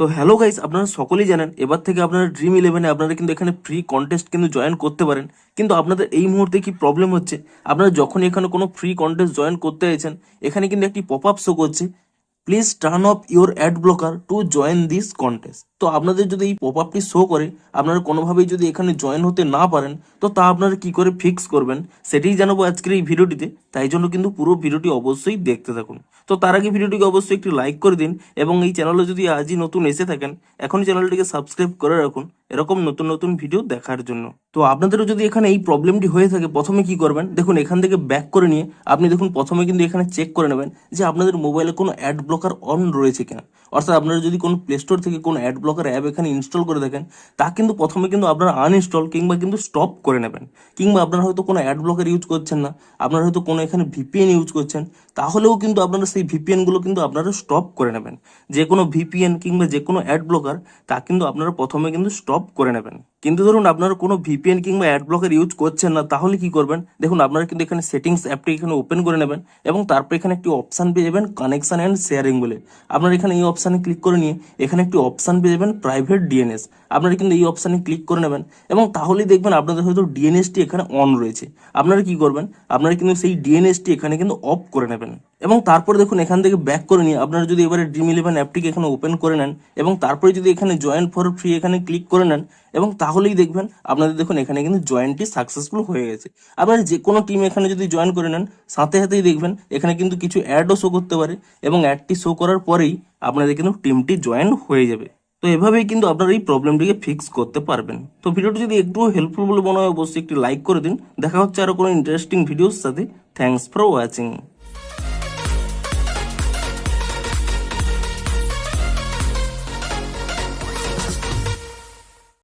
তো hello guys, আপনারা সকলেই জানেন এবার থেকে আপনারা ড্রিম ইলেভেনে আপনারা কিন্তু এখানে ফ্রি কন্টেস্ট কিন্তু জয়েন করতে পারেন। কিন্তু আপনাদের এই মুহূর্তে কি প্রবলেম হচ্ছে, আপনারা যখনই এখানে কোনো ফ্রি কন্টেস্ট জয়েন করতে চাইছেন এখানে কিন্তু একটি পপ আপ শো করছে, please turn off your add blocker to join this contest. তো আপনাদের যদি এই পপ আপটি শো করে আপনারা কোনোভাবেই যদি এখানে জয়েন হতে না পারেন, তো তা আপনারা কি করে ফিক্স করবেন সেটাই জানাবো আজকের এই ভিডিওটিতে। তাই জন্য কিন্তু পুরো ভিডিওটি অবশ্যই দেখতে থাকুন। তো তার আগে ভিডিওটিকে অবশ্যই একটি লাইক করে দিন এবং এই চ্যানেলে যদি আজই নতুন এসে থাকেন এখনই চ্যানেলটিকে সাবস্ক্রাইব করে রাখুন এরকম নতুন নতুন ভিডিও দেখার জন্য। তো আপনাদেরও যদি এখানে এই প্রবলেমটি হয়ে থাকে, প্রথমে কি করবেন দেখুন, এখান থেকে ব্যাক করে নিয়ে আপনি দেখুন প্রথমে কিন্তু এখানে চেক করে নেবেন যে আপনাদের মোবাইলে কোনো অ্যাড ব্লকার অন রয়েছে কিনা। অর্থাৎ আপনারা যদি কোনো প্লে স্টোর থেকে কোনো অ্যাড ব্লকার অ্যাপ এখানে ইনস্টল করে থাকেন, তা কিন্তু প্রথমে কিন্তু আপনারা আনইনস্টল কিংবা কিন্তু স্টপ করে নেবেন। কিংবা আপনারা হয়তো কোনো অ্যাড ব্লকার ইউজ করছেন না, আপনারা হয়তো কোনো এখানে ভিপিএন ইউজ করছেন, তাহলেও কিন্তু আপনারা সেই ভিপিএনগুলো কিন্তু আপনারা স্টপ করে নেবেন। যে কোনো ভিপিএন কিংবা যে কোনো অ্যাড ব্লকার তা কিন্তু আপনারা প্রথমে কিন্তু স্টপ করে নেবেন। কিন্তু ধরুন আপনারা কোনো ভিপিএন কিংবা অ্যাড ব্লকার ইউজ করছেন না, তাহলে কি করবেন দেখুন, আপনারা কিন্তু এখানে সেটিংস অ্যাপটি এখানে ওপেন করে নেবেন এবং তারপর এখানে একটি অপশান পেয়ে যাবেন কানেকশন অ্যান্ড শেয়ারিং বলে। আপনারা এখানে এই অপশানে ক্লিক করে নিয়ে এখানে একটি অপশান পেয়ে যাবেন প্রাইভেট ডিএনএস। আপনারা কিন্তু এই অপশানে ক্লিক করে নেবেন এবং তাহলেই দেখবেন আপনাদের হয়তো ডিএনএসটি এখানে অন রয়েছে। আপনারা কি করবেন, আপনারা কিন্তু সেই ডিএনএসটি এখানে কিন্তু অফ করে নেবেন এবং তারপরে দেখুন এখান থেকে ব্যাক করে নিয়ে আপনারা যদি এবারে ড্রিম ইলেভেন অ্যাপটিকে এখানে ওপেন করে নেন এবং তারপরে যদি এখানে জয়েন ফর ফ্রি এখানে ক্লিক করে নেন এবং তাহলেই দেখবেন আপনাদের দেখুন এখানে কিন্তু জয়েনটি সাকসেসফুল হয়ে গেছে। আপনারা যে কোনো টিম এখানে যদি জয়েন করে নেন সাথে সাথেই দেখবেন এখানে কিন্তু কিছু অ্যাডও শো করতে পারে এবং অ্যাডটি শো করার পরেই আপনাদের কিন্তু টিমটি জয়েন হয়ে যাবে। তো এভাবেই কিন্তু আপনারা এই প্রবলেমটিকে ফিক্স করতে পারবেন। তো ভিডিওটি যদি একটুও হেল্পফুল বলে মনে হয় অবশ্যই একটি লাইক করে দিন। দেখা হচ্ছে আরো কোনো ইন্টারেস্টিং ভিডিওর সাথে। Thanks for watching.